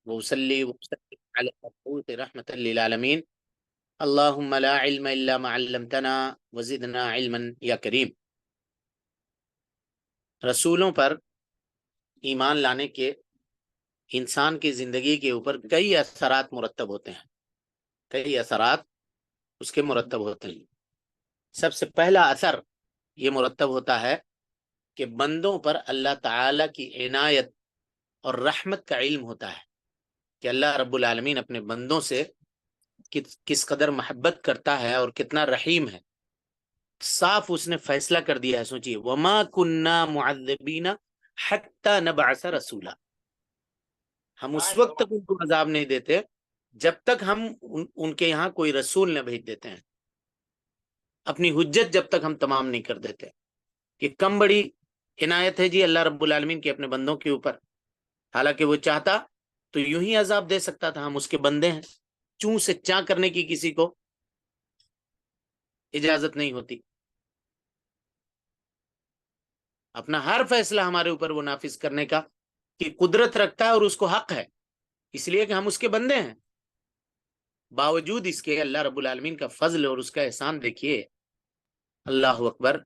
وصلی وسلم علی المبعوث رحمۃ للعالمین اللہم لا علم الا ما علمتنا وزدنا علما یا کریم۔ رسولوں پر ایمان لانے کے انسان کی زندگی کے اوپر کئی اثرات مرتب ہوتے ہیں، کئی اثرات اس کے مرتب ہوتے ہیں۔ سب سے پہلا اثر یہ مرتب ہوتا ہے کہ بندوں پر اللہ تعالی کی عنایت اور رحمت کا علم ہوتا ہے کہ اللہ رب العالمین اپنے بندوں سے کس قدر محبت کرتا ہے اور کتنا رحیم ہے۔ صاف اس نے فیصلہ کر دیا ہے، سوچئے وما کننا معذبین حتی نبعث رسولا، ہم اس وقت تک ان کو عذاب نہیں دیتے جب تک ہم ان کے یہاں کوئی رسول نہ بھیج دیتے ہیں، اپنی حجت جب تک ہم تمام نہیں کر دیتے۔ کہ کم بڑی عنایت ہے جی اللہ رب العالمین کے اپنے بندوں کے اوپر، حالانکہ وہ چاہتا تو یوں ہی عذاب دے سکتا تھا، ہم اس کے بندے ہیں، چوں سے چاں کرنے کی کسی کو اجازت نہیں ہوتی۔ اپنا ہر فیصلہ ہمارے اوپر وہ نافذ کرنے کا کی قدرت رکھتا ہے اور اس کو حق ہے، اس لیے کہ ہم اس کے بندے ہیں۔ باوجود اس کے اللہ رب العالمین کا فضل اور اس کا احسان دیکھیے، اللہ اکبر،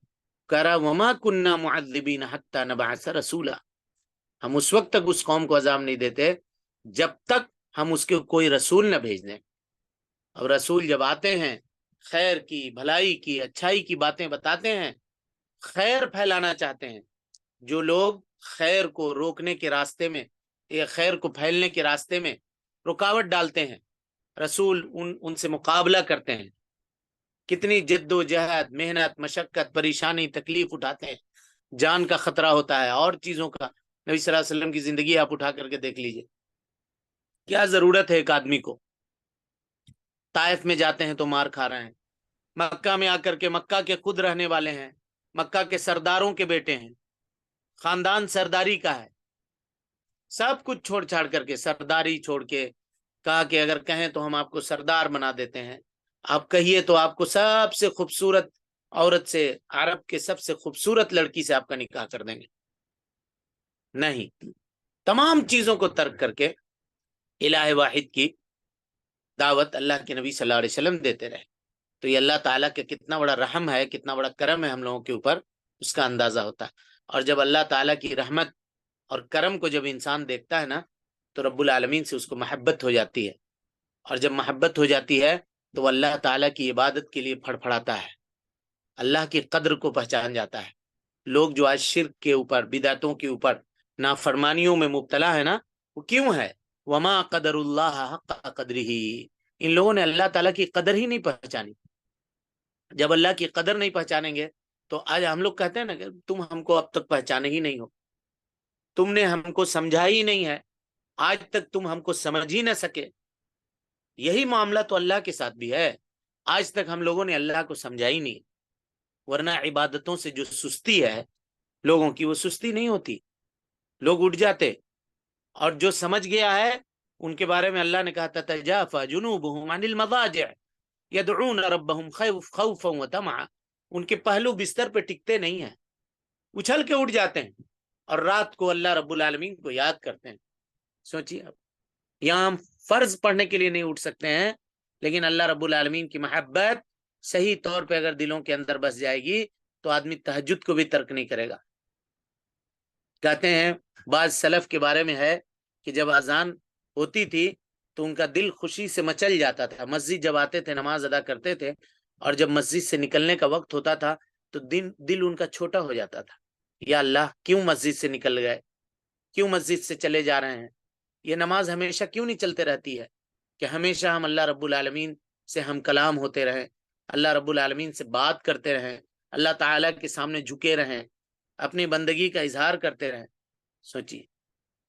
کرا وما کننا معذبین حتی نبعث رسولا، ہم اس وقت تک اس قوم کو عذاب نہیں دیتے جب تک ہم اس کے کوئی رسول نہ بھیج دیں۔ اب رسول جب آتے ہیں، خیر کی، بھلائی کی، اچھائی کی باتیں بتاتے ہیں، خیر پھیلانا چاہتے ہیں، جو لوگ خیر کو روکنے کے راستے میں یا خیر کو پھیلنے کے راستے میں رکاوٹ ڈالتے ہیں، رسول ان سے مقابلہ کرتے ہیں، کتنی جد و جہد، محنت، مشقت، پریشانی، تکلیف اٹھاتے ہیں، جان کا خطرہ ہوتا ہے اور چیزوں کا۔ نبی صلی اللہ علیہ وسلم کی زندگی آپ اٹھا کر کے دیکھ لیجئے، کیا ضرورت ہے ایک آدمی کو؟ طائف میں جاتے ہیں تو مار کھا رہے ہیں، مکہ میں آ کر کے، مکہ کے خود رہنے والے ہیں، مکہ کے سرداروں کے بیٹے ہیں، خاندان سرداری کا ہے، سب کچھ چھوڑ چھاڑ کر کے، سرداری چھوڑ کے کہا کہ اگر کہیں تو ہم آپ کو سردار بنا دیتے ہیں، آپ کہیے تو آپ کو سب سے خوبصورت عورت سے، عرب کے سب سے خوبصورت لڑکی سے آپ کا نکاح کر دیں گے۔ نہیں، تمام چیزوں کو ترک کر کے الہ واحد کی دعوت اللہ کے نبی صلی اللہ علیہ وسلم دیتے رہے۔ تو یہ اللہ تعالیٰ کا کتنا بڑا رحم ہے، کتنا بڑا کرم ہے ہم لوگوں کے اوپر، اس کا اندازہ ہوتا ہے۔ اور جب اللہ تعالیٰ کی رحمت اور کرم کو جب انسان دیکھتا ہے نا، تو رب العالمین سے اس کو محبت ہو جاتی ہے، اور جب محبت ہو جاتی ہے تو وہ اللہ تعالیٰ کی عبادت کے لیے پھڑپھڑاتا ہے، اللہ کی قدر کو پہچان جاتا ہے۔ لوگ جو آج شرک کے اوپر، بدعتوں کے اوپر، نافرمانیوں میں مبتلا ہے نا، وہ کیوں ہے؟ وما قدر اللہ حق قدرہ، ان لوگوں نے اللہ تعالیٰ کی قدر ہی نہیں پہچانی۔ جب اللہ کی قدر نہیں پہچانیں گے تو آج ہم لوگ کہتے ہیں نا کہ تم ہم کو اب تک پہچانے ہی نہیں ہو، تم نے ہم کو سمجھا ہی نہیں ہے، آج تک تم ہم کو سمجھ ہی نہ سکے۔ یہی معاملہ تو اللہ کے ساتھ بھی ہے، آج تک ہم لوگوں نے اللہ کو سمجھا ہی نہیں، ورنہ عبادتوں سے جو سستی ہے لوگوں کی، وہ سستی نہیں ہوتی، لوگ اٹھ جاتے۔ اور جو سمجھ گیا ہے ان کے بارے میں اللہ نے کہا تتجافى جنوبهم عن المضاجع يدعون ربهم خوفا وطمعا، ان کے پہلو بستر پہ ٹکتے نہیں ہیں، اچھل کے اٹھ جاتے ہیں اور رات کو اللہ رب العالمین کو یاد کرتے ہیں۔ سوچیے، اب یہاں ہم فرض پڑھنے کے لیے نہیں اٹھ سکتے ہیں، لیکن اللہ رب العالمین کی محبت صحیح طور پہ اگر دلوں کے اندر بس جائے گی تو آدمی تہجد کو بھی ترک نہیں کرے گا۔ کہتے ہیں بعض سلف کے بارے میں ہے کہ جب اذان ہوتی تھی تو ان کا دل خوشی سے مچل جاتا تھا، مسجد جب آتے تھے نماز ادا کرتے تھے، اور جب مسجد سے نکلنے کا وقت ہوتا تھا تو دل ان کا چھوٹا ہو جاتا تھا، یا اللہ کیوں مسجد سے نکل گئے، کیوں مسجد سے چلے جا رہے ہیں، یہ نماز ہمیشہ کیوں نہیں چلتے رہتی ہے کہ ہمیشہ ہم اللہ رب العالمین سے ہم کلام ہوتے رہیں، اللہ رب العالمین سے بات کرتے رہیں، اللہ تعالیٰ کے سامنے جھکے رہیں، اپنی بندگی کا اظہار کرتے رہیں۔ سوچیے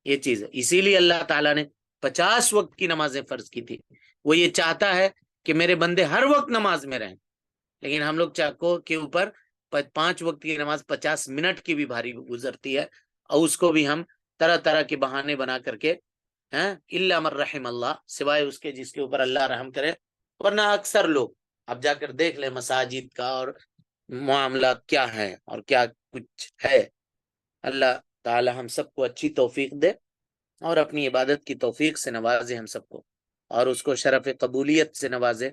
یہ چیز ہے، اسی لیے اللہ تعالیٰ نے 50 وقت کی نمازیں فرض کی تھی۔ وہ یہ چاہتا ہے کہ میرے بندے ہر وقت نماز میں رہیں، لیکن ہم لوگ چاکو کے اوپر 5 وقت کی نماز 50 منٹ کی بھی بھاری گزرتی ہے، اور اس کو بھی ہم طرح طرح کے بہانے بنا کر کے، الا من رحم اللہ، سوائے اس کے جس کے اوپر اللہ رحم کرے، ورنہ اکثر لوگ، اب جا کر دیکھ لیں مساجد کا اور معاملات کیا ہیں اور کیا کچھ ہے۔ اللہ تعالی ہم سب کو اچھی توفیق دے، اور اپنی عبادت کی توفیق سے نوازے ہم سب کو، اور اس کو شرف قبولیت سے نوازے،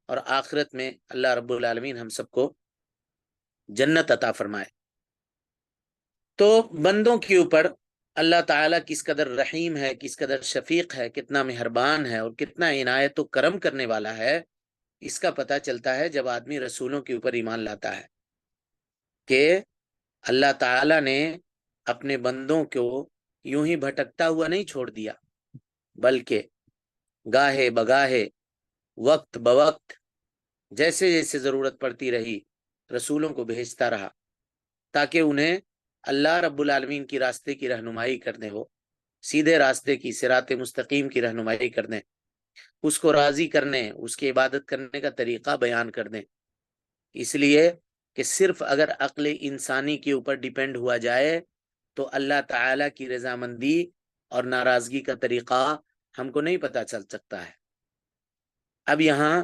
اور آخرت میں اللہ رب العالمین ہم سب کو جنت عطا فرمائے۔ تو بندوں کے اوپر اللہ تعالیٰ کس قدر رحیم ہے، کس قدر شفیق ہے، کتنا مہربان ہے، اور کتنا عنایت و کرم کرنے والا ہے، اس کا پتہ چلتا ہے جب آدمی رسولوں کے اوپر ایمان لاتا ہے کہ اللہ تعالیٰ نے اپنے بندوں کو یوں ہی بھٹکتا ہوا نہیں چھوڑ دیا، بلکہ گاہے بگاہے، وقت بوقت، جیسے جیسے ضرورت پڑتی رہی رسولوں کو بھیجتا رہا، تاکہ انہیں اللہ رب العالمین کی راستے کی رہنمائی کرنے ہو، سیدھے راستے کی، صراط مستقیم کی رہنمائی کرنے، اس کو راضی کرنے، اس کی عبادت کرنے کا طریقہ بیان کرنے۔ اس لیے کہ صرف اگر عقل انسانی کے اوپر ڈیپینڈ ہوا جائے تو اللہ تعالیٰ کی رضامندی اور ناراضگی کا طریقہ ہم کو نہیں پتہ چل سکتا ہے۔ اب یہاں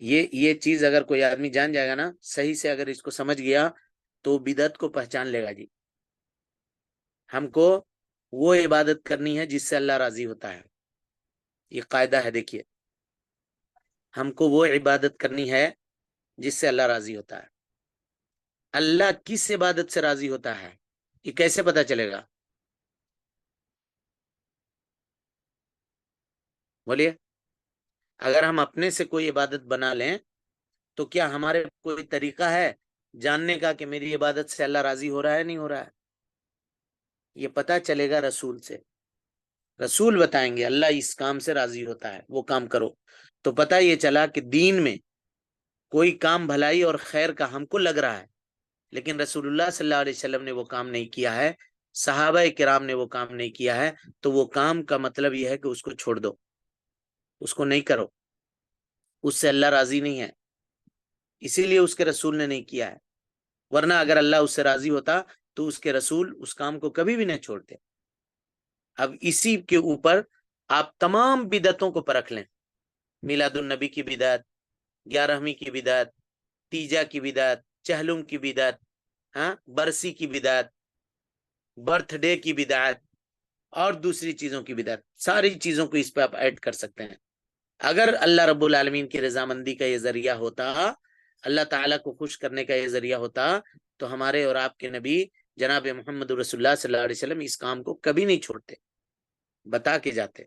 یہ چیز اگر کوئی آدمی جان جائے گا نا، صحیح سے اگر اس کو سمجھ گیا تو بدعت کو پہچان لے گا۔ جی ہم کو وہ عبادت کرنی ہے جس سے اللہ راضی ہوتا ہے، یہ قاعدہ ہے۔ دیکھیے، ہم کو وہ عبادت کرنی ہے جس سے اللہ راضی ہوتا ہے۔ اللہ کس عبادت سے راضی ہوتا ہے یہ کیسے پتا چلے گا؟ بولیے، اگر ہم اپنے سے کوئی عبادت بنا لیں تو کیا ہمارے کوئی طریقہ ہے جاننے کا کہ میری عبادت سے اللہ راضی ہو رہا ہے نہیں ہو رہا ہے؟ یہ پتا چلے گا رسول سے، رسول بتائیں گے اللہ اس کام سے راضی ہوتا ہے، وہ کام کرو۔ تو پتہ یہ چلا کہ دین میں کوئی کام بھلائی اور خیر کا ہم کو لگ رہا ہے، لیکن رسول اللہ صلی اللہ علیہ وسلم نے وہ کام نہیں کیا ہے، صحابہ کرام نے وہ کام نہیں کیا ہے، تو وہ کام کا مطلب یہ ہے کہ اس کو چھوڑ دو، اس کو نہیں کرو، اس سے اللہ راضی نہیں ہے، اسی لیے اس کے رسول نے نہیں کیا ہے۔ ورنہ اگر اللہ اس سے راضی ہوتا تو اس کے رسول اس کام کو کبھی بھی نہیں چھوڑتے۔ اب اسی کے اوپر آپ تمام بدعتوں کو پرکھ لیں، میلاد النبی کی بدعت، 11ویں کی بدعت، تیجا کی بدعت، چہلم کی بدعت، برسی کی بدعت، برتھ ڈے کی بدعت، اور دوسری چیزوں کی بدعت، ساری چیزوں کو اس پہ آپ ایڈ کر سکتے ہیں۔ اگر اللہ رب العالمین کی رضامندی کا یہ ذریعہ ہوتا، اللہ تعالیٰ کو خوش کرنے کا یہ ذریعہ ہوتا، تو ہمارے اور آپ کے نبی جناب محمد رسول اللہ صلی اللہ علیہ وسلم اس کام کو کبھی نہیں چھوڑتے، بتا کے جاتے،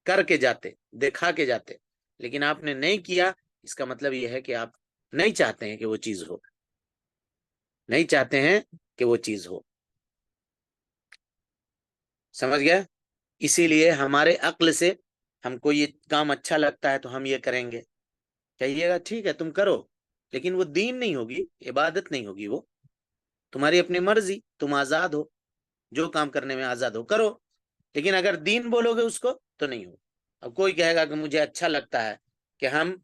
کر کے جاتے، دکھا کے جاتے، لیکن آپ نے نہیں کیا۔ اس کا مطلب یہ ہے کہ آپ نہیں چاہتے ہیں کہ وہ چیز ہو، نہیں چاہتے ہیں کہ وہ چیز ہو۔ سمجھ گیا؟ اسی لیے ہمارے عقل سے ہم کو یہ کام اچھا لگتا ہے تو ہم یہ کریں گے، کہیے گا ٹھیک ہے تم کرو، لیکن وہ دین نہیں ہوگی، عبادت نہیں ہوگی، وہ تمہاری اپنی مرضی، تم آزاد ہو، جو کام کرنے میں آزاد ہو کرو، لیکن اگر دین بولو گے اس کو تو نہیں ہو۔ اب کوئی کہے گا کہ مجھے اچھا لگتا ہے کہ ہم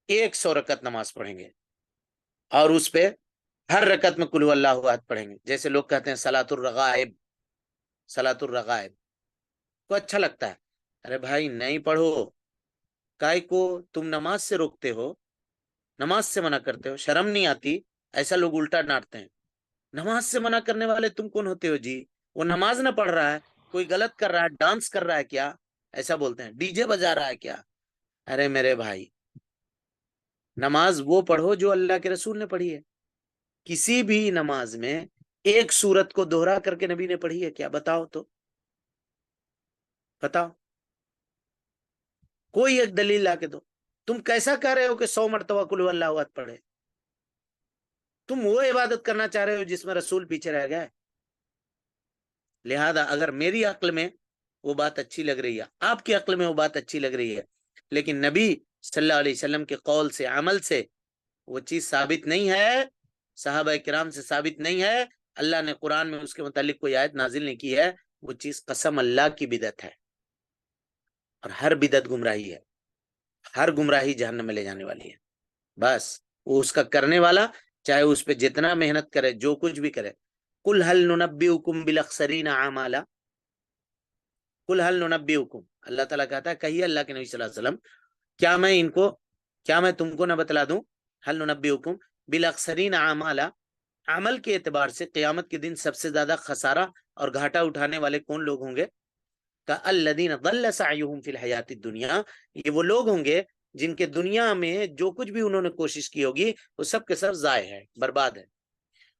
100 رکعت نماز پڑھیں گے اور اس پہ ہر رکعت میں قل هو اللہ احد پڑھیں گے، جیسے لوگ کہتے ہیں صلاۃ الرغائب، صلاۃ الرغائب کو اچھا لگتا ہے۔ ارے بھائی نہیں پڑھو، کائے کو تم نماز سے روکتے ہو، نماز سے منع کرتے ہو، شرم نہیں آتی؟ ایسا لوگ الٹا ڈانٹتے ہیں، نماز سے منع کرنے والے تم کون ہوتے ہو جی؟ وہ نماز نہ پڑھ رہا ہے، کوئی غلط کر رہا ہے، ڈانس کر رہا ہے کیا؟ ایسا بولتے ہیں، ڈی جے بجا رہا ہے کیا؟ ارے میرے بھائی، نماز وہ پڑھو جو اللہ کے رسول نے پڑھی ہے۔ کسی بھی نماز میں ایک سورت کو دوہرا کر کے نبی نے پڑھی ہے کیا؟ بتاؤ تو، بتاؤ، کوئی ایک دلیل لا کے دو۔ تم کیسا کہہ رہے ہو کہ 100 مرتبہ قل هو اللہ احد پڑھے؟ تم وہ عبادت کرنا چاہ رہے ہو جس میں رسول پیچھے رہ گئے۔ لہذا اگر میری عقل میں وہ بات اچھی لگ رہی ہے، آپ کی عقل میں وہ بات اچھی لگ رہی ہے، لیکن نبی صلی اللہ علیہ وسلم کے قول سے، عمل سے وہ چیز ثابت نہیں ہے، صحابہ کرام سے ثابت نہیں ہے، اللہ نے قرآن میں اس کے متعلق کوئی آیت نازل نہیں کی ہے، وہ چیز قسم اللہ کی بدعت ہے، اور ہر بدعت گمراہی ہے، ہر گمراہی جہنم میں لے جانے والی ہے۔ بس وہ اس کا کرنے والا چاہے اس پہ جتنا محنت کرے، جو کچھ بھی کرے۔ قل هل ننبئکم بالاخسرین اعمالا، قل هل ننبئکم، اللہ تعالیٰ کہتا ہے کہیے اللہ کے نبی صلی اللہ علیہ وسلم، کیا میں تم کو نہ بتلا دوں، هل ننبئکم بالاخسرین اعمالا، عمل کے اعتبار سے قیامت کے دن سب سے زیادہ خسارہ اور گھاٹا اٹھانے والے کون لوگ ہوں گے؟ الذین ضل سعیہم فی الحیات الدنیا، یہ وہ لوگ ہوں گے جن کے دنیا میں جو کچھ بھی انہوں نے کوشش کی ہوگی وہ سب کے سب ضائع ہے، برباد ہے۔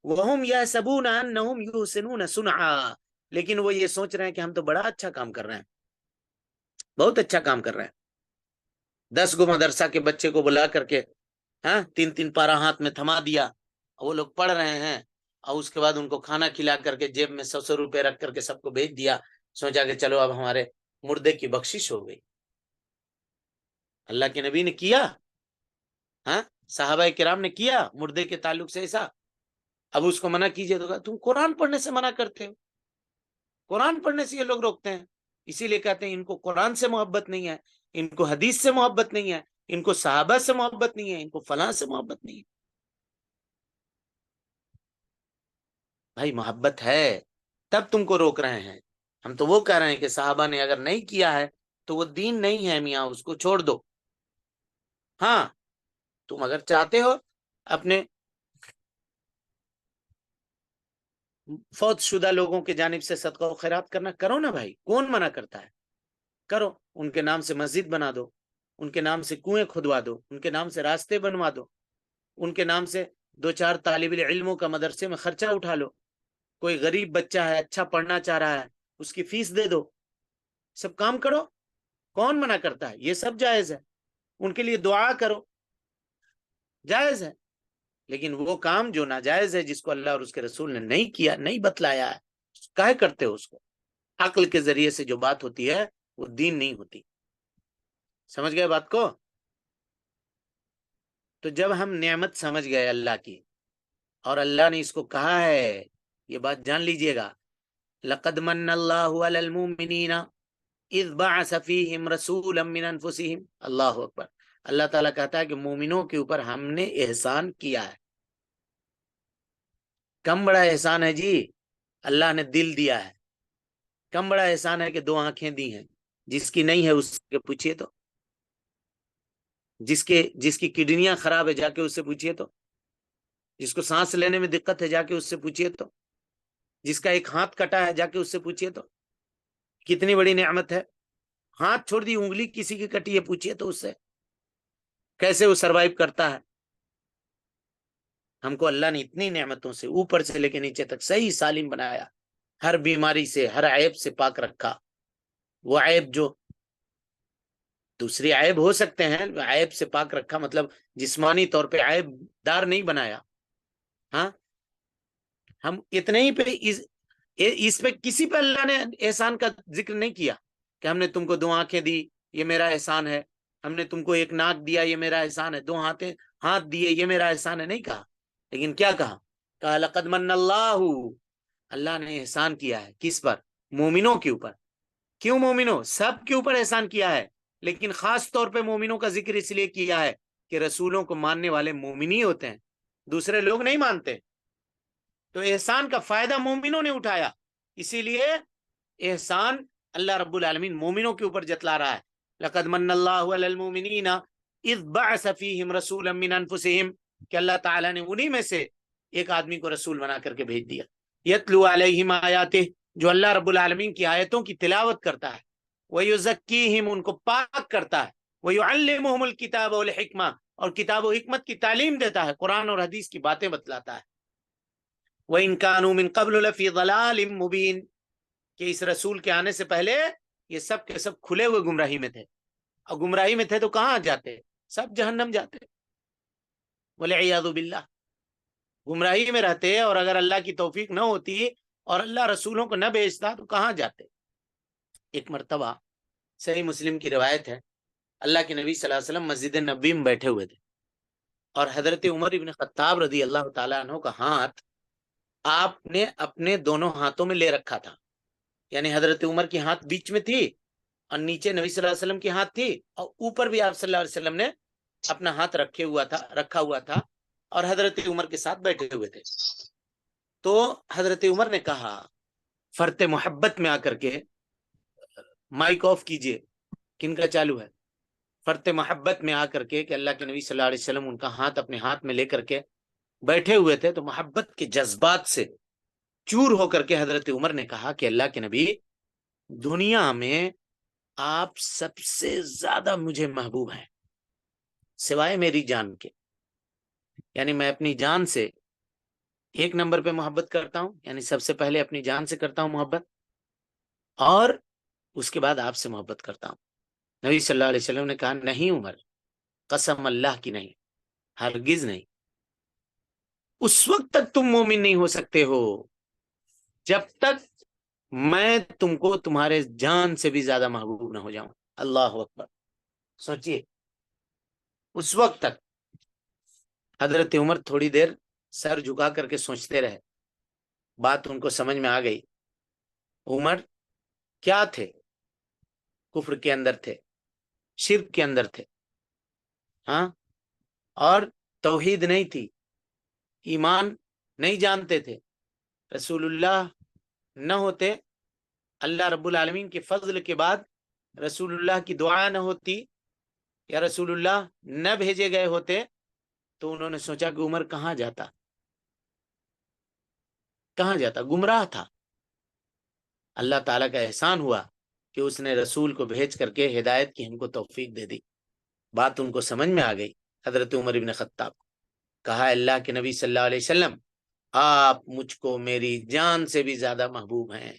وہم یحسبون انہم یحسنون صنعا، لیکن وہ یہ سوچ رہے ہیں کہ ہم تو بڑا اچھا کام کر رہے ہیں، بہت اچھا کام کر رہے ہیں۔ 10 گو مدرسہ کے بچے کو بلا کر کے 3 پارا ہاتھ میں تھما دیا، وہ لوگ پڑھ رہے ہیں، اور اس کے بعد ان کو کھانا کھلا کر کے جیب میں 100 روپے رکھ کر کے سب کو بھیج دیا، سوچا کہ چلو اب ہمارے مردے کی بخشش ہو گئی۔ اللہ کے نبی نے کیا، صحابہ کرام نے کیا مردے کے تعلق سے ایسا؟ اب اس کو منع کیجئے تو تم قرآن پڑھنے سے منع کرتے ہو، قرآن پڑھنے سے یہ لوگ روکتے ہیں، اسی لیے کہتے ہیں ان کو قرآن سے محبت نہیں ہے، ان کو حدیث سے محبت نہیں ہے، ان کو صحابہ سے محبت نہیں ہے، ان کو فلاں سے محبت نہیں ہے۔ بھائی محبت ہے تب تم کو روک رہے ہیں، ہم تو وہ کہہ رہے ہیں کہ صحابہ نے اگر نہیں کیا ہے تو وہ دین نہیں ہے میاں، اس کو چھوڑ دو۔ ہاں تم اگر چاہتے ہو اپنے فوت شدہ لوگوں کے جانب سے صدقہ و خیرات کرنا، کرو نا بھائی، کون منع کرتا ہے؟ کرو، ان کے نام سے مسجد بنا دو، ان کے نام سے کنویں کھدوا دو، ان کے نام سے راستے بنوا دو، ان کے نام سے 2-4 طالب علموں کا مدرسے میں خرچہ اٹھا لو، کوئی غریب بچہ ہے اچھا پڑھنا چاہ رہا ہے اس کی فیس دے دو، سب کام کرو، کون منع کرتا ہے؟ یہ سب جائز ہے، ان کے لیے دعا کرو، جائز ہے۔ لیکن وہ کام جو ناجائز ہے، جس کو اللہ اور اس کے رسول نے نہیں کیا، نہیں بتلایا ہے، کاہے کرتے ہو اس کو؟ عقل کے ذریعے سے جو بات ہوتی ہے وہ دین نہیں ہوتی، سمجھ گئے بات کو؟ تو جب ہم نعمت سمجھ گئے اللہ کی، اور اللہ نے اس کو کہا ہے، یہ بات جان لیجئے گا، لقد من اللہ علی المؤمنین اذ بعث فیہم رسولا من انفسہم، اللہ اکبر۔ اللہ تعالیٰ کہتا ہے کہ مومنوں کے اوپر ہم نے احسان کیا ہے۔ کم بڑا احسان ہے جی؟ اللہ نے دل دیا ہے، کم بڑا احسان ہے کہ 2 آنکھیں دی ہیں، جس کی نہیں ہے اس کے پوچھئے تو، جس کی کڈنیاں خراب ہے جا کے اس سے پوچھئے تو، جس کو سانس لینے میں دقت ہے جا کے اس سے پوچھئے تو، جس کا ایک ہاتھ کٹا ہے جا کے اس سے پوچھئے تو، کتنی بڑی نعمت ہے۔ ہاتھ چھوڑ دی، انگلی کسی کی کٹی ہے، پوچھئے تو اس سے کیسے وہ سروائیو کرتا ہے۔ ہم کو اللہ نے اتنی نعمتوں سے اوپر سے لے کے نیچے تک صحیح سالم بنایا، ہر بیماری سے، ہر عیب سے پاک رکھا۔ وہ عیب جو دوسری عیب ہو سکتے ہیں، عیب سے پاک رکھا مطلب جسمانی طور پہ عیب دار نہیں بنایا۔ ہم اتنے ہی پہ اس پہ کسی پہ اللہ نے احسان کا ذکر نہیں کیا کہ ہم نے تم کو 2 آنکھیں دی، یہ میرا احسان ہے، ہم نے تم کو 1 ناک دیا، یہ میرا احسان ہے، 2 ہاتھ دیے، یہ میرا احسان ہے، نہیں کہا۔ لیکن کیا کہا لقد من اللہ، اللہ نے احسان کیا ہے کس پر؟ مومنوں کے اوپر۔ کیوں مومنوں؟ سب کے اوپر احسان کیا ہے، لیکن خاص طور پہ مومنوں کا ذکر اس لیے کیا ہے کہ رسولوں کو ماننے والے مومن ہی ہوتے ہیں، دوسرے لوگ نہیں مانتے۔ تو احسان کا فائدہ مومنوں نے اٹھایا، اسی لیے احسان اللہ رب العالمین مومنوں کے اوپر جتلا رہا ہے۔ لقد من اللہ علی المؤمنین اذ بعث فیہم رسولا من انفسہم، کہ اللہ تعالیٰ نے انہی میں سے ایک آدمی کو رسول بنا کر کے بھیج دیا، یتلو علیہم آیاتہ، جو اللہ رب العالمین کی آیتوں کی تلاوت کرتا ہے، ویزکیہم، ان کو پاک کرتا ہے، ویعلمہم الکتاب والحکمہ، اور کتاب و حکمت کی تعلیم دیتا ہے، قرآن اور حدیث کی باتیں بتلاتا ہے۔ وَإِن كَانُوا مِن قَبْلُ لَفِي ضَلَالٍ مُبِينٍ، کہ اس رسول کے آنے سے پہلے یہ سب کے سب کھلے ہوئے گمراہی میں تھے، اور گمراہی میں تھے تو کہاں جاتے؟ سب جہنم جاتے، وَالْعِيَاذُ بِاللَّهِ۔ گمراہی میں رہتے، اور اگر اللہ کی توفیق نہ ہوتی اور اللہ رسولوں کو نہ بھیجتا تو کہاں جاتے؟ ایک مرتبہ صحیح مسلم کی روایت ہے، اللہ کے نبی صلی اللہ علیہ وسلم مسجد نبوی میں بیٹھے ہوئے تھے، اور حضرت عمر ابن خطاب رضی اللہ تعالیٰ عنہ کا ہاتھ آپ نے اپنے دونوں ہاتھوں میں لے رکھا تھا، یعنی حضرت عمر کی ہاتھ بیچ میں تھی، اور نیچے نبی صلی اللہ علیہ وسلم کی ہاتھ تھی، اور اوپر بھی آپ صلی اللہ علیہ وسلم نے اپنا ہاتھ رکھا ہوا تھا، اور حضرت عمر کے ساتھ بیٹھے ہوئے تھے۔ تو حضرت عمر نے کہا، فرت محبت میں آ کر کے، مائک آف کیجئے، کن کا چالو ہے؟ فرت محبت میں آ کر کے، کہ اللہ کے نبی صلی اللہ علیہ وسلم ان کا ہاتھ اپنے ہاتھ میں لے کر کے بیٹھے ہوئے تھے تو محبت کے جذبات سے چور ہو کر کے حضرت عمر نے کہا کہ اللہ کے نبی، دنیا میں آپ سب سے زیادہ مجھے محبوب ہیں سوائے میری جان کے، یعنی میں اپنی جان سے ایک نمبر پہ محبت کرتا ہوں، یعنی سب سے پہلے اپنی جان سے کرتا ہوں محبت، اور اس کے بعد آپ سے محبت کرتا ہوں۔ نبی صلی اللہ علیہ وسلم نے کہا نہیں عمر، قسم اللہ کی نہیں، ہرگز نہیں، اس وقت تک تم مومن نہیں ہو سکتے ہو جب تک میں تم کو تمہارے جان سے بھی زیادہ محبوب نہ ہو جاؤں۔ اللہ اکبر، سوچئے، اس وقت تک حضرت عمر تھوڑی دیر سر جھکا کر کے سوچتے رہے، بات ان کو سمجھ میں آ گئی۔ عمر کیا تھے؟ کفر کے اندر تھے، شرک کے اندر تھے، ہاں، اور توحید نہیں تھی، ایمان نہیں جانتے تھے، رسول اللہ نہ ہوتے، اللہ رب العالمین کے فضل کے بعد رسول اللہ کی دعا نہ ہوتی، یا رسول اللہ نہ بھیجے گئے ہوتے، تو انہوں نے سوچا کہ عمر کہاں جاتا، کہاں جاتا، گمراہ تھا۔ اللہ تعالیٰ کا احسان ہوا کہ اس نے رسول کو بھیج کر کے ہدایت کی ہم کو توفیق دے دی۔ بات ان کو سمجھ میں آ گئی۔ حضرت عمر ابن خطاب کہا اللہ کے نبی صلی اللہ علیہ وسلم، آپ مجھ کو میری جان سے بھی زیادہ محبوب ہیں،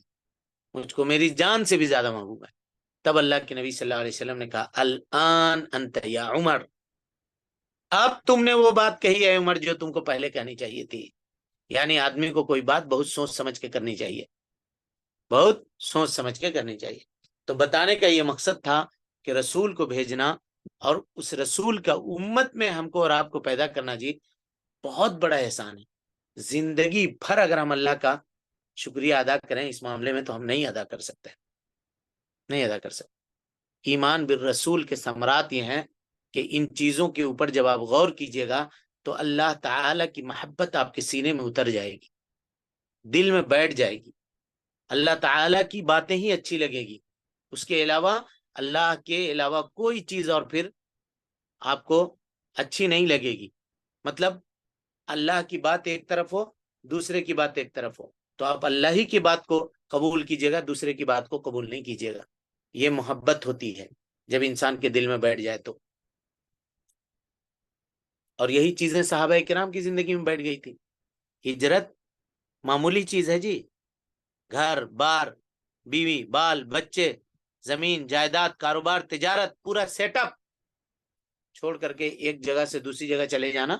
مجھ کو میری جان سے بھی زیادہ محبوب ہیں۔ تب اللہ کے نبی صلی اللہ علیہ وسلم نے کہا الآن انت یا عمر، اب تم نے وہ بات کہی ہے عمر جو تم کو پہلے کہنی چاہیے تھی۔ یعنی آدمی کو کوئی بات بہت سوچ سمجھ کے کرنی چاہیے، بہت سوچ سمجھ کے کرنی چاہیے۔ تو بتانے کا یہ مقصد تھا کہ رسول کو بھیجنا اور اس رسول کا امت میں ہم کو اور آپ کو پیدا کرنا جی بہت بڑا احسان ہے۔ زندگی بھر اگر ہم اللہ کا شکریہ ادا کریں اس معاملے میں تو ہم نہیں ادا کر سکتے، نہیں ادا کر سکتے۔ ایمان بالرسول کے ثمرات یہ ہیں کہ ان چیزوں کے اوپر جب آپ غور کیجئے گا تو اللہ تعالی کی محبت آپ کے سینے میں اتر جائے گی، دل میں بیٹھ جائے گی، اللہ تعالی کی باتیں ہی اچھی لگے گی، اس کے علاوہ اللہ کے علاوہ کوئی چیز اور پھر آپ کو اچھی نہیں لگے گی۔ مطلب اللہ کی بات ایک طرف ہو، دوسرے کی بات ایک طرف ہو، تو آپ اللہ ہی کی بات کو قبول کیجئے گا، دوسرے کی بات کو قبول نہیں کیجئے گا۔ یہ محبت ہوتی ہے جب انسان کے دل میں بیٹھ جائے تو، اور یہی چیزیں صحابہ کرام کی زندگی میں بیٹھ گئی تھی۔ ہجرت معمولی چیز ہے جی، گھر بار، بیوی بال بچے، زمین جائیداد، کاروبار، تجارت، پورا سیٹ اپ چھوڑ کر کے ایک جگہ سے دوسری جگہ چلے جانا،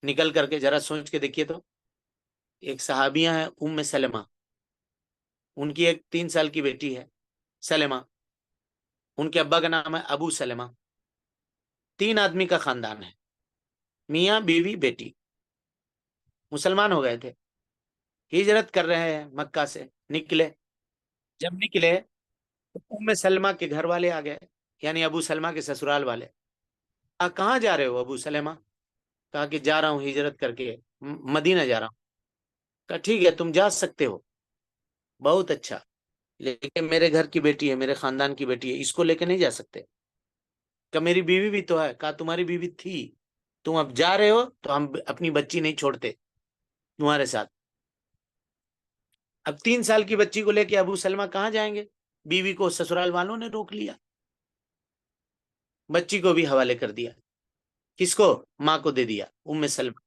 نکل کر کے ذرا سوچ کے دیکھیے تو۔ ایک صحابیہ ہیں ام سلمہ، ان کی ایک 3 سال کی بیٹی ہے سلمہ، ان کے ابا کا نام ہے ابو سلمہ، 3 آدمی کا خاندان ہے، میاں بیوی بیٹی، مسلمان ہو گئے تھے، ہجرت کر رہے ہیں مکہ سے، نکلے، جب نکلے تو ام سلمہ کے گھر والے آ گئے، یعنی ابو سلمہ کے سسرال والے۔ کہاں جا رہے ہو ابو سلمہ؟ کہا کہ جا رہا ہوں ہجرت کر کے، مدینہ جا رہا ہوں۔ کہا ٹھیک ہے تم جا سکتے ہو، بہت اچھا، لیکن میرے گھر کی بیٹی ہے، میرے خاندان کی بیٹی ہے، اس کو لے کے نہیں جا سکتے۔ کہ میری بیوی بھی تو ہے۔ کہا تمہاری بیوی تھی، تم اب جا رہے ہو تو ہم اپنی بچی نہیں چھوڑتے تمہارے ساتھ۔ اب 3 سال کی بچی کو لے کے ابو سلمہ کہاں جائیں گے؟ بیوی کو سسرال والوں نے روک لیا، بچی کو بھی حوالے کر دیا، کس کو؟ ماں کو دے دیا، ام سلمہ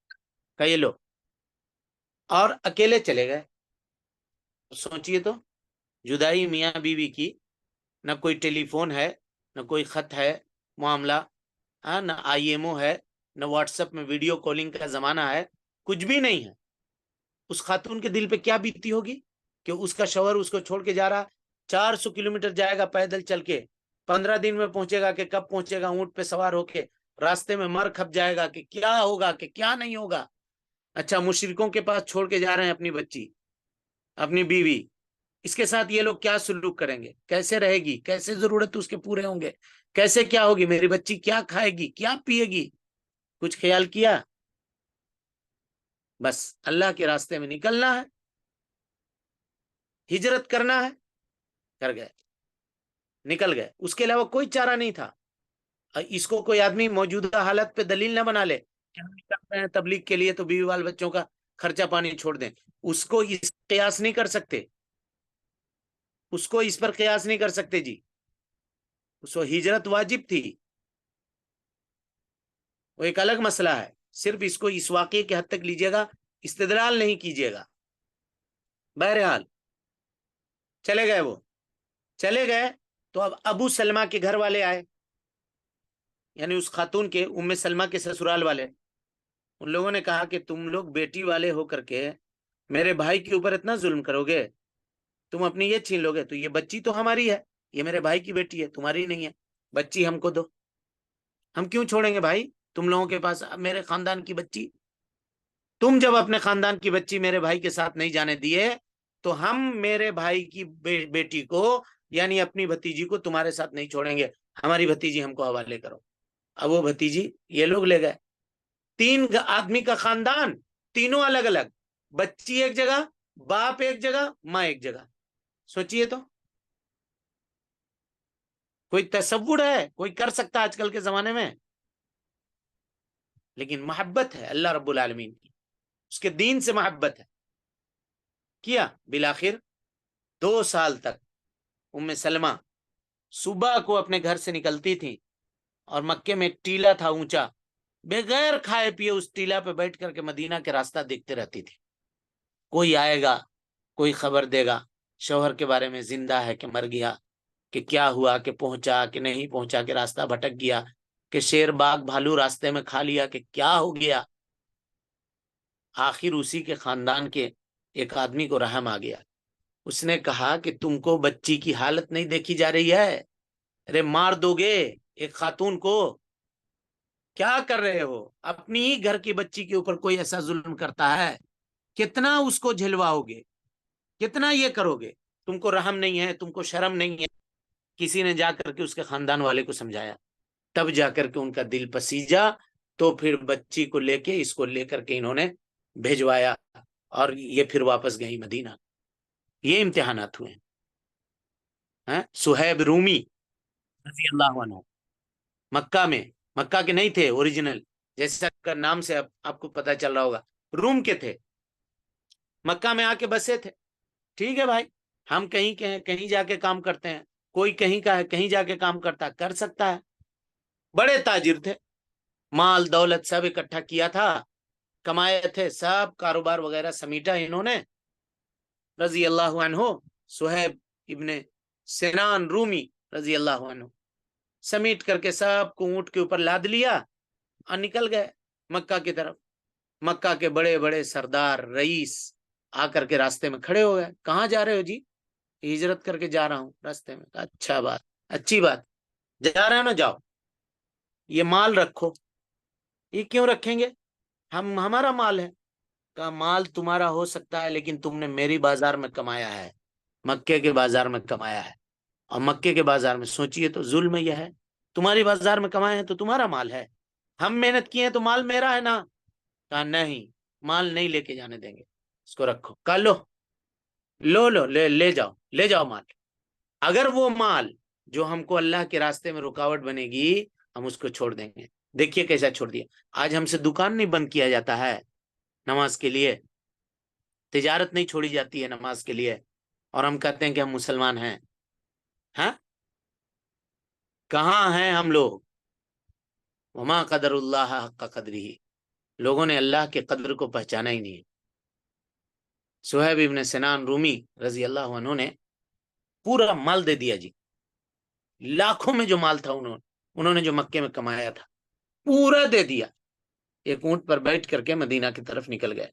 کا یہ لو، اور اکیلے چلے گئے۔ سوچئے تو، جدائی میاں بیوی کی، نہ کوئی ٹیلی فون ہے، نہ کوئی خط ہے معاملہ، نہ آئی ایم او ہے، نہ واٹس ایپ میں ویڈیو کالنگ کا زمانہ ہے، کچھ بھی نہیں ہے۔ اس خاتون کے دل پہ کیا بیتتی ہوگی کہ اس کا شوہر اس کو چھوڑ کے جا رہا، 400 کلومیٹر جائے گا پیدل چل کے، 15 دن میں پہنچے گا کہ کب پہنچے گا اونٹ پہ سوار ہو کے، راستے میں مر کھپ جائے گا کہ کیا ہوگا کہ کیا نہیں ہوگا۔ اچھا مشرکوں کے پاس چھوڑ کے جا رہے ہیں اپنی بچی، اپنی بیوی، اس کے ساتھ یہ لوگ کیا سلوک کریں گے، کیسے رہے گی، کیسے ضرورت اس کے پورے ہوں گے، کیسے کیا ہوگی، میری بچی کیا کھائے گی، کیا پیے گی، کچھ خیال کیا؟ بس اللہ کے راستے میں نکلنا ہے، ہجرت کرنا ہے، کر گئے، نکل گئے، اس کے علاوہ کوئی چارہ نہیں تھا۔ اس کو کوئی آدمی موجودہ حالت پہ دلیل نہ بنا لے کرتے ہیں تبلیغ کے لیے تو بیوی بال بچوں کا خرچہ پانی چھوڑ دیں. اس کو اس قیاس نہیں کر سکتے, اس کو اس پر قیاس نہیں کر سکتے جی. اس کو ہجرت واجب تھی, وہ ایک الگ مسئلہ ہے. صرف اس کو اس واقعے کے حد تک لیجیے گا, استدلال نہیں کیجیے گا. بہرحال چلے گئے, وہ چلے گئے تو اب ابو سلمہ کے گھر والے آئے, یعنی اس خاتون کے ام سلمہ کے سسرال والے. ان لوگوں نے کہا کہ تم لوگ بیٹی والے ہو کر کے میرے بھائی کے اوپر اتنا ظلم کرو گے, تم اپنی یہ چھین لو گے, تو یہ بچی تو ہماری ہے, یہ میرے بھائی کی بیٹی ہے, تمہاری نہیں ہے, بچی ہم کو دو. ہم کیوں چھوڑیں گے بھائی تم لوگوں کے پاس میرے خاندان کی بچی؟ تم جب اپنے خاندان کی بچی میرے بھائی کے ساتھ نہیں جانے دیے تو ہم میرے بھائی کی بیٹی کو یعنی اپنی بھتیجی کو تمہارے ساتھ نہیں چھوڑیں گے, ہماری بھتیجی ہم کو حوالے کرو. اب وہ بھتیجی یہ لوگ لے گئے. 3 آدمی کا خاندان, تینوں الگ الگ, بچی ایک جگہ, باپ ایک جگہ, ماں ایک جگہ. سوچئے تو کوئی تصور ہے, کوئی کر سکتا آج کل کے زمانے میں؟ لیکن محبت ہے اللہ رب العالمین کی, اس کے دین سے محبت ہے. کیا بالآخر 2 سال تک ام سلمہ صبح کو اپنے گھر سے نکلتی تھی اور مکے میں ٹیلا تھا اونچا, بغیر کھائے پیے اس ٹیلا پہ بیٹھ کر کے مدینہ کے راستہ دیکھتے رہتی تھی. کوئی آئے گا, کوئی خبر دے گا شوہر کے بارے میں, زندہ ہے کہ مر گیا, کہ کیا ہوا, کہ پہنچا کہ نہیں پہنچا, کہ راستہ بھٹک گیا, کہ شیر باغ بھالو راستے میں کھا لیا, کہ کیا ہو گیا. آخر اسی کے خاندان کے ایک آدمی کو رحم آ گیا. اس نے کہا کہ تم کو بچی کی حالت نہیں دیکھی جا رہی ہے, ارے مار دو گے ایک خاتون کو, کیا کر رہے ہو؟ اپنی ہی گھر کی بچی کے اوپر کوئی ایسا ظلم کرتا ہے, کتنا اس کو جھلواؤ گے, کتنا یہ کرو گے؟ تم کو رحم نہیں ہے, تم کو شرم نہیں ہے. کسی نے جا کر کے اس کے خاندان والے کو سمجھایا, تب جا کر کے ان کا دل پسیجا, تو پھر بچی کو لے کے اس کو لے کر کے انہوں نے بھیجوایا, اور یہ پھر واپس گئی مدینہ. یہ امتحانات ہوئے ہیں. سہیب رومی رضی اللہ عنہ مکہ میں, مکہ کے نہیں تھے اوریجنل, جیسا کا نام سے آپ کو پتا چل رہا ہوگا, روم کے تھے, مکہ میں آ کے بسے تھے. ٹھیک ہے بھائی, ہم کہیں جا کے کام کرتے ہیں, کوئی کہیں کا ہے کہیں جا کے کام کرتا, کر سکتا ہے. بڑے تاجر تھے, مال دولت سب اکٹھا کیا تھا, کمائے تھے, سب کاروبار وغیرہ سمیٹا انہوں نے. رضی اللہ عنہ سہیب ابن سنان رومی رضی اللہ عنہ سمیٹ کر کے سب کو اونٹ کے اوپر لاد لیا اور نکل گئے مکہ کی طرف. مکہ کے بڑے بڑے سردار رئیس آ کر کے راستے میں کھڑے ہو گئے, کہاں جا رہے ہو جی؟ ہجرت کر کے جا رہا ہوں. راستے میں اچھا بات, اچھی بات, جا رہے ہو نا, جاؤ, یہ مال رکھو. یہ کیوں رکھیں گے, ہمارا مال ہے. کا مال تمہارا ہو سکتا ہے لیکن تم نے میری بازار میں کمایا ہے, مکے کے بازار میں کمایا ہے, اور مکے کے بازار میں سوچئے تو ظلم یہ ہے, تمہاری بازار میں کمائے ہیں تو تمہارا مال ہے, ہم محنت کیے ہیں تو مال میرا ہے نا. کہا نہیں, مال نہیں لے کے جانے دیں گے, اس کو رکھو. کہا لو لے جاؤ, لے جاؤ مال. اگر وہ مال جو ہم کو اللہ کے راستے میں رکاوٹ بنے گی ہم اس کو چھوڑ دیں گے. دیکھیے کیسا چھوڑ دیا. آج ہم سے دکان نہیں بند کیا جاتا ہے نماز کے لیے, تجارت نہیں چھوڑی جاتی ہے نماز کے لیے, اور ہم کہتے ہیں کہ ہم مسلمان ہیں. ہاں, کہاں ہیں ہم لوگ؟ وما قدر اللہ حق قدرہ, لوگوں نے اللہ کے قدر کو پہچانا ہی نہیں. سہیب ابن سنان رومی رضی اللہ عنہ نے پورا مال دے دیا جی, لاکھوں میں جو مال تھا انہوں نے جو مکے میں کمایا تھا پورا دے دیا. ایک اونٹ پر بیٹھ کر کے مدینہ کی طرف نکل گئے.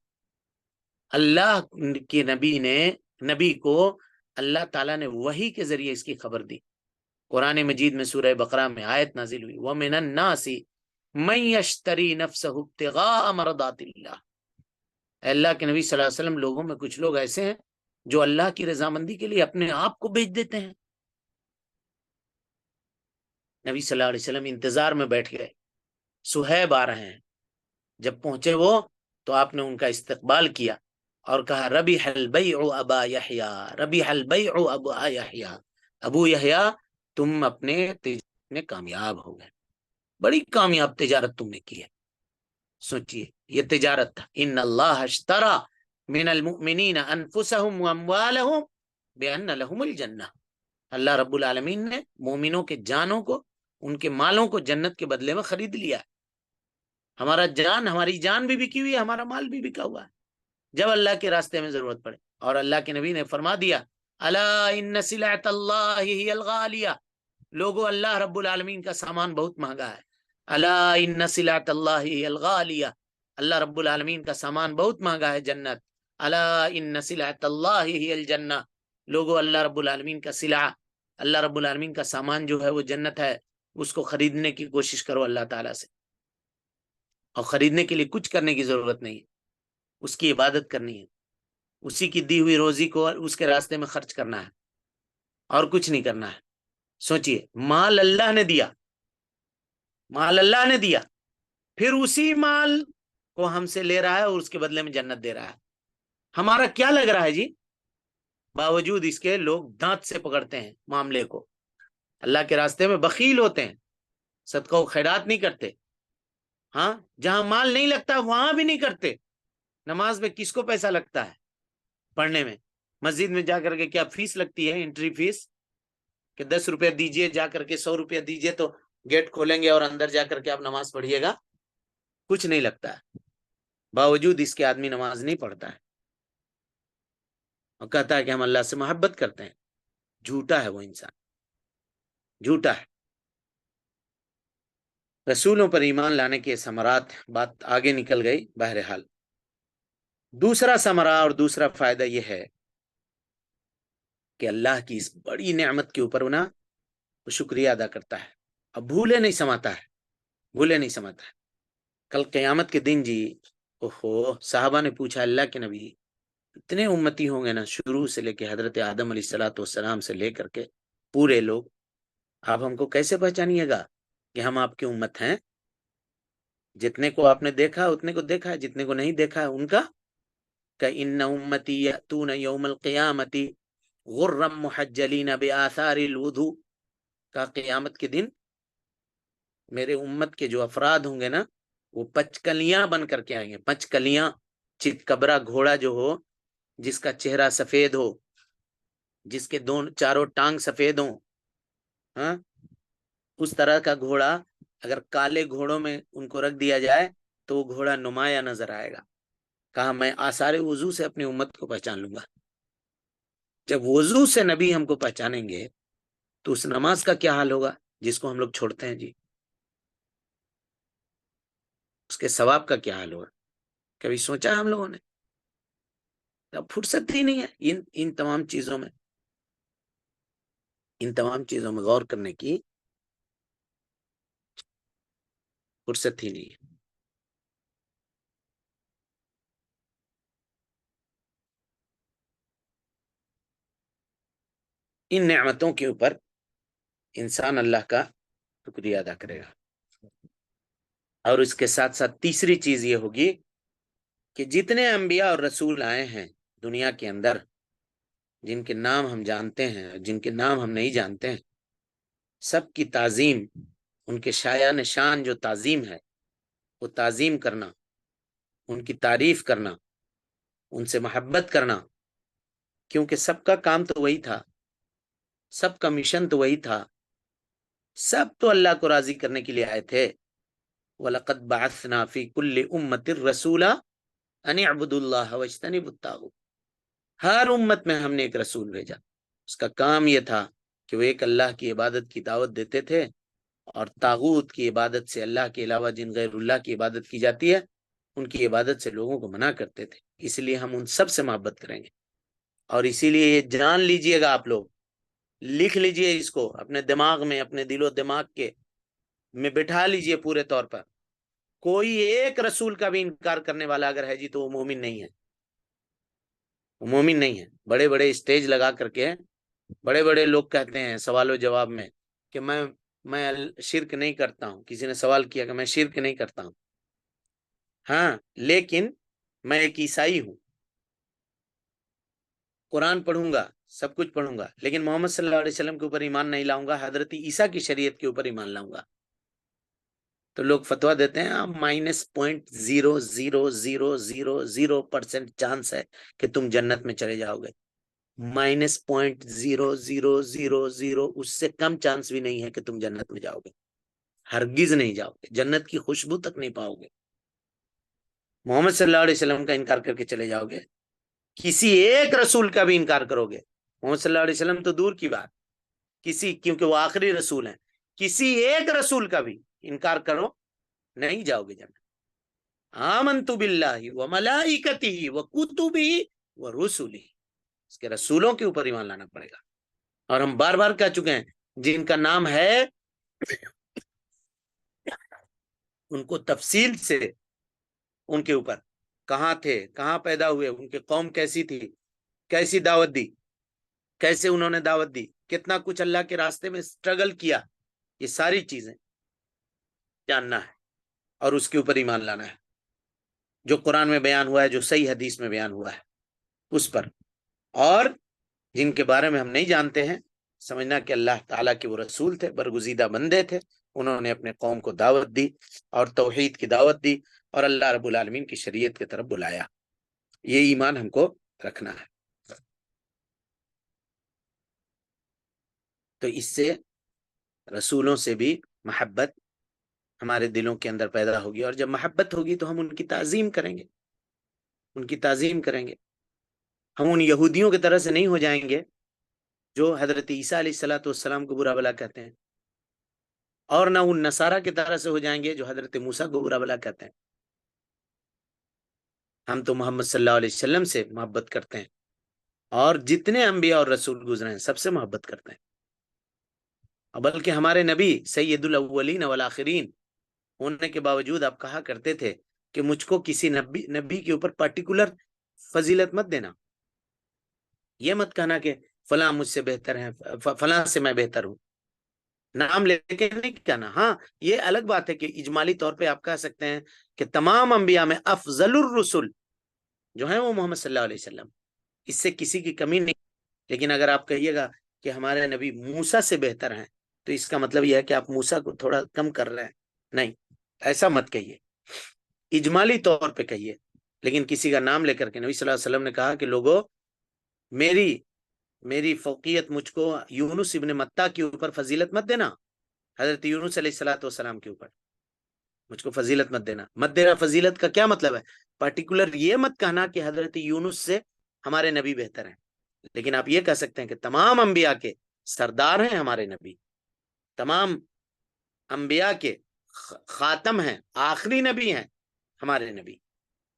اللہ کے نبی کو اللہ تعالیٰ نے وحی کے ذریعے اس کی خبر دی. قرآن مجید میں سورہ بقرہ میں آیت نازل ہوئی, وَمِنَ النَّاسِ مَن يَشْتَرِي نَفْسَهُ ابْتِغَاءَ مَرْضَاتِ اللَّهِ. اللہ کے نبی صلی اللہ علیہ وسلم, لوگوں میں کچھ لوگ ایسے ہیں جو اللہ کی رضامندی کے لیے اپنے آپ کو بیچ دیتے ہیں. نبی صلی اللہ علیہ وسلم انتظار میں بیٹھ گئے, سہیب آ رہے ہیں. جب پہنچے وہ تو آپ نے ان کا استقبال کیا اور کہا ربیح البیع ابا یحییٰ, ربیح البیع ابا یحییٰ, ابو یحییٰ تم اپنے تجارت میں کامیاب ہو گئے, بڑی کامیاب تجارت تم نے کی ہے. سوچئے یہ تجارت تھا. ان اللہ اشترى من المؤمنین انفسهم واموالهم بان لهم الجنہ. اللہ رب العالمین نے مومنوں کے جانوں کو، ان کے مالوں کو جنت کے بدلے میں خرید لیا. ہماری جان بھی بکی ہوئی ہے، ہمارا مال بھی بکا ہوا ہے جب اللہ کے راستے میں ضرورت پڑے. اور اللہ کے نبی نے فرما دیا الا ان سلعۃ اللہ ہی الغالیہ، لوگو اللہ رب العالمین کا سامان بہت مہنگا ہے. الا ان سلعۃ اللہ ہی الغالیہ، اللہ رب العالمین کا سامان بہت مہنگا ہے جنت. الا ان سلعۃ اللہ ہی الجنہ، لوگو اللہ رب العالمین کا سلعہ، اللہ رب العالمین کا سامان جو ہے وہ جنت ہے. اس کو خریدنے کی کوشش کرو اللہ تعالیٰ سے. اور خریدنے کے لیے کچھ کرنے کی ضرورت نہیں ہے، اس کی عبادت کرنی ہے، اسی کی دی ہوئی روزی کو اس کے راستے میں خرچ کرنا ہے، اور کچھ نہیں کرنا ہے. سوچئے مال اللہ نے دیا، مال اللہ نے دیا، پھر اسی مال کو ہم سے لے رہا ہے اور اس کے بدلے میں جنت دے رہا ہے. ہمارا کیا لگ رہا ہے جی؟ باوجود اس کے لوگ دانت سے پکڑتے ہیں معاملے کو، اللہ کے راستے میں بخیل ہوتے ہیں، صدقہ و خیرات نہیں کرتے. ہاں جہاں مال نہیں لگتا وہاں بھی نہیں کرتے. نماز میں کس کو پیسہ لگتا ہے پڑھنے میں؟ مسجد میں جا کر کے کیا فیس لگتی ہے، انٹری فیس، کہ 10 روپے دیجئے، جا کر کے 100 روپیہ دیجئے تو گیٹ کھولیں گے اور اندر جا کر کے آپ نماز پڑھیے گا؟ کچھ نہیں لگتا ہے. باوجود اس کے آدمی نماز نہیں پڑھتا ہے اور کہتا ہے کہ ہم اللہ سے محبت کرتے ہیں. جھوٹا ہے وہ انسان، جھوٹا ہے. رسولوں پر ایمان لانے کے ثمرات، بات آگے نکل گئی. بہرحال دوسرا ثمرہ اور دوسرا فائدہ یہ ہے کہ اللہ کی اس بڑی نعمت کے اوپر نا وہ شکریہ ادا کرتا ہے، اب بھولے نہیں سماتا ہے، بھولے نہیں سماتا ہے. کل قیامت کے دن جی، اوہو، صحابہ نے پوچھا اللہ کے نبی اتنے امتی ہوں گے نا، شروع سے لے کے حضرت آدم علیہ الصلوۃ والسلام سے لے کر کے پورے لوگ، آپ ہم کو کیسے پہچانیے گا کہ ہم آپ کی امت ہیں؟ جتنے کو آپ نے دیکھا اتنے کو دیکھا ہے، جتنے کو نہیں دیکھا ہے ان کا کہ ان امتی یاتون یوم القیامت غرا محجلین بآثار الوضوء، کا قیامت کے دن میرے امت کے جو افراد ہوں گے نا وہ پچکلیاں بن کر کے آئیں گے. پچکلیاں، چتکبرا گھوڑا جو ہو، جس کا چہرہ سفید ہو، جس کے چاروں ٹانگ سفید ہوں، ہاں، اس طرح کا گھوڑا اگر کالے گھوڑوں میں ان کو رکھ دیا جائے تو وہ گھوڑا نمایاں نظر آئے گا. کہا میں آثار وضو سے اپنی امت کو پہچان لوں گا. جب وضو سے نبی ہم کو پہچانیں گے تو اس نماز کا کیا حال ہوگا جس کو ہم لوگ چھوڑتے ہیں جی؟ اس کے ثواب کا کیا حال ہوگا؟ کبھی سوچا ہم لوگوں نے؟ اب فرصت ہی نہیں ہے ان تمام چیزوں میں، ان تمام چیزوں میں غور کرنے کی فرصت ہی نہیں ہے. ان نعمتوں کے اوپر انسان اللہ کا شکریہ ادا کرے گا. اور اس کے ساتھ ساتھ تیسری چیز یہ ہوگی کہ جتنے انبیاء اور رسول آئے ہیں دنیا کے اندر، جن کے نام ہم جانتے ہیں، جن کے نام ہم نہیں جانتے ہیں، سب کی تعظیم، ان کے شایان شان جو تعظیم ہے وہ تعظیم کرنا، ان کی تعریف کرنا، ان سے محبت کرنا، کیونکہ سب کا کام تو وہی تھا، سب کا مشن تو وہی تھا، سب تو اللہ کو راضی کرنے کے لیے آئے تھے. وَلَقَدْ بَعَثْنَا فِي كُلِّ أُمَّةٍ رَسُولًا أَنِ اعْبُدُوا اللَّهَ وَاجْتَنِبُوا الطَّاغُوتَ. ہر امت میں ہم نے ایک رسول بھیجا، اس کا کام یہ تھا کہ وہ ایک اللہ کی عبادت کی دعوت دیتے تھے، اور طاغوت کی عبادت سے، اللہ کے علاوہ جن غیر اللہ کی عبادت کی جاتی ہے ان کی عبادت سے لوگوں کو منع کرتے تھے. اس لیے ہم ان سب سے محبت کریں گے. اور اسی لیے یہ جان لیجئے گا، آپ لوگ لکھ لیجئے اس کو اپنے دماغ میں، اپنے دل و دماغ کے میں بٹھا لیجئے پورے طور پر، کوئی ایک رسول کا بھی انکار کرنے والا اگر ہے جی تو وہ مومن نہیں ہے، وہ مومن نہیں ہے. بڑے بڑے اسٹیج لگا کر کے بڑے بڑے لوگ کہتے ہیں سوال و جواب میں کہ میں شرک نہیں کرتا ہوں. کسی نے سوال کیا کہ میں شرک نہیں کرتا ہوں، ہاں لیکن میں ایک عیسائی ہوں، قرآن پڑھوں گا، سب کچھ پڑھوں گا، لیکن محمد صلی اللہ علیہ وسلم کے اوپر ایمان نہیں لاؤں گا، حضرت عیسیٰ کی شریعت کے اوپر ایمان لاؤں گا. تو لوگ فتوا دیتے ہیں -0.0000% چانس ہے کہ تم جنت میں چلے جاؤ گے. -0.0000 اس سے کم چانس بھی نہیں ہے کہ تم جنت میں جاؤ گے. ہرگز نہیں جاؤ گے، جنت کی خوشبو تک نہیں پاؤ گے. محمد صلی اللہ علیہ وسلم کا انکار کر کے چلے جاؤ گے، کسی ایک رسول کا بھی انکار کرو گے، محمد صلی اللہ علیہ وسلم تو دور کی بات، کیونکہ وہ آخری رسول ہیں، کسی ایک رسول کا بھی انکار کرو نہیں جاؤ گے جنت. آمنت باللہ وملائکتہ وکتبہ ورسلہ، اس کے رسولوں کے اوپر ایمان لانا پڑے گا. اور ہم بار بار کہہ چکے ہیں جن کا نام ہے ان کو تفصیل سے ان کے اوپر کہاں تھے، کہاں پیدا ہوئے، ان کی قوم کیسی تھی، کیسی دعوت دی، کیسے انہوں نے دعوت دی، کتنا کچھ اللہ کے راستے میں سٹرگل کیا، یہ ساری چیزیں جاننا ہے اور اس کے اوپر ایمان لانا ہے. جو قرآن میں بیان ہوا ہے، جو صحیح حدیث میں بیان ہوا ہے اس پر. اور جن کے بارے میں ہم نہیں جانتے ہیں، سمجھنا کہ اللہ تعالیٰ کے وہ رسول تھے، برگزیدہ بندے تھے، انہوں نے اپنے قوم کو دعوت دی اور توحید کی دعوت دی اور اللہ رب العالمین کی شریعت کی طرف بلایا. یہ ایمان ہم کو رکھنا ہے. تو اس سے رسولوں سے بھی محبت ہمارے دلوں کے اندر پیدا ہوگی، اور جب محبت ہوگی تو ہم ان کی تعظیم کریں گے، ان کی تعظیم کریں گے. ہم ان یہودیوں کی طرح سے نہیں ہو جائیں گے جو حضرت عیسیٰ علیہ السلام کو برا بلا کہتے ہیں، اور نہ ان نصارہ کی طرح سے ہو جائیں گے جو حضرت موسیٰ کو برا بلا کہتے ہیں. ہم تو محمد صلی اللہ علیہ وسلم سے محبت کرتے ہیں، اور جتنے انبیاء اور رسول گزرے ہیں سب سے محبت کرتے ہیں. بلکہ ہمارے نبی سید الاولین والآخرین ہونے کے باوجود آپ کہا کرتے تھے کہ مجھ کو کسی نبی کے اوپر پرٹیکولر فضیلت مت دینا، یہ مت کہنا کہ فلاں مجھ سے بہتر ہے، فلاں سے میں بہتر ہوں، نام لے کے نہیں کہنا. ہاں یہ الگ بات ہے کہ اجمالی طور پہ آپ کہہ سکتے ہیں کہ تمام انبیاء میں افضل الرسل جو ہیں وہ محمد صلی اللہ علیہ وسلم، اس سے کسی کی کمی نہیں. لیکن اگر آپ کہیے گا کہ ہمارے نبی موسیٰ سے بہتر ہیں تو اس کا مطلب یہ ہے کہ آپ موسیٰ کو تھوڑا کم کر رہے ہیں. نہیں، ایسا مت کہیے، اجمالی طور پہ کہیے. لیکن کسی کا نام لے کر کے نبی صلی اللہ علیہ وسلم نے کہا کہ لوگوں میری فوقیت مجھ کو یونس ابن متہ کے اوپر فضیلت مت دینا، حضرت یونس علیہ السلام کے اوپر مجھ کو فضیلت مت دینا. فضیلت کا کیا مطلب ہے؟ پرٹیکولر یہ مت کہنا کہ حضرت یونس سے ہمارے نبی بہتر ہیں. لیکن آپ یہ کہہ سکتے ہیں کہ تمام انبیاء کے سردار ہیں ہمارے نبی، تمام انبیاء کے خاتم ہیں، آخری نبی ہیں ہمارے نبی.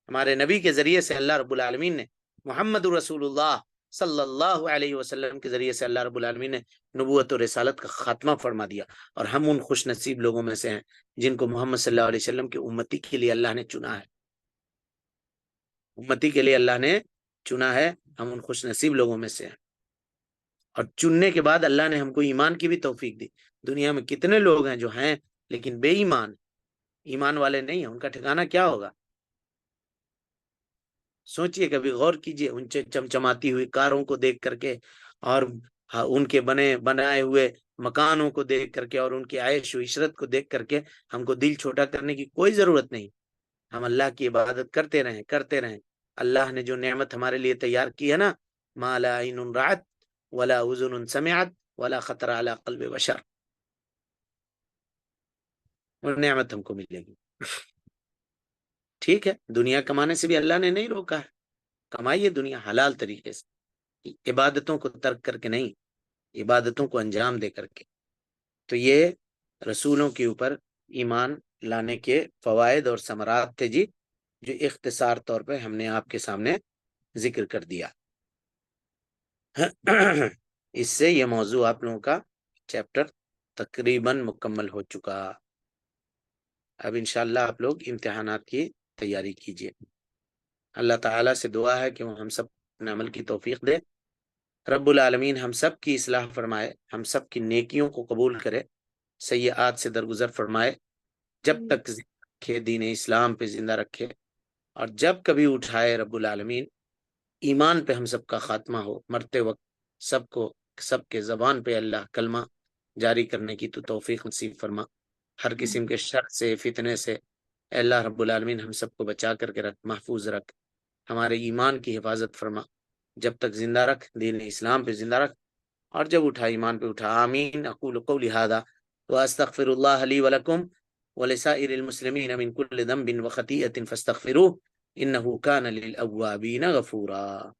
ہمارے نبی کے ذریعے سے اللہ رب العالمین نے، محمد رسول اللہ صلی اللہ علیہ وسلم کے ذریعے سے اللہ رب العالمین نے نبوت و رسالت کا خاتمہ فرما دیا. اور ہم ان خوش نصیب لوگوں میں سے ہیں جن کو محمد صلی اللہ علیہ وسلم کی امتی کے لیے اللہ نے چنا ہے، امتی کے لیے اللہ نے چنا ہے. ہم ان خوش نصیب لوگوں میں سے ہیں. اور چننے کے بعد اللہ نے ہم کو ایمان کی بھی توفیق دی. دنیا میں کتنے لوگ ہیں جو ہیں لیکن بے ایمان والے نہیں ہیں، ان کا ٹھکانہ کیا ہوگا؟ سوچئے، کبھی غور کیجئے ان چمچماتی ہوئی کاروں کو دیکھ کر کے، اور ان کے بنائے ہوئے مکانوں کو دیکھ کر کے، اور ان کی عیش و عشرت کو دیکھ کر کے ہم کو دل چھوٹا کرنے کی کوئی ضرورت نہیں. ہم اللہ کی عبادت کرتے رہیں. اللہ نے جو نعمت ہمارے لیے تیار کی ہے نا، ما لا عین رأت ولا اذن سمعت ولا خطر علی قلب بشر، وہ نعمت ہم کو ملے گی. ٹھیک ہے، دنیا کمانے سے بھی اللہ نے نہیں روکا ہے، کمائیے دنیا حلال طریقے سے، عبادتوں کو ترک کر کے نہیں، عبادتوں کو انجام دے کر کے. تو یہ رسولوں کے اوپر ایمان لانے کے فوائد اور ثمرات تھے جی، جو اختصار طور پہ ہم نے آپ کے سامنے ذکر کر دیا. اس سے یہ موضوع آپ لوگوں کا چیپٹر تقریباً مکمل ہو چکا. اب انشاءاللہ آپ لوگ امتحانات کی تیاری کیجیے. اللہ تعالیٰ سے دعا ہے کہ وہ ہم سب اپنے عمل کی توفیق دے. رب العالمین ہم سب کی اصلاح فرمائے، ہم سب کی نیکیوں کو قبول کرے، سیئات سے درگزر فرمائے، جب تک رکھے دین اسلام پہ زندہ رکھے، اور جب کبھی اٹھائے رب العالمین ایمان پہ ہم سب کا خاتمہ ہو. مرتے وقت سب کے زبان پہ اللہ کلمہ جاری کرنے کی تو توفیق نصیب فرما. ہر قسم کے شر سے، فتنے سے اے اللہ رب العالمین ہم سب کو بچا کر کے رکھ، محفوظ رکھ، ہمارے ایمان کی حفاظت فرما، جب تک زندہ رکھ، دین اسلام پہ زندہ رکھ، اور جب اٹھا ایمان پہ اٹھا۔ آمین۔ اقول قولی هذا واستغفر الله لي ولكم ولسائر المسلمين من كل ذنب وخطيئة فاستغفروه انه كان للأوابين غفورا۔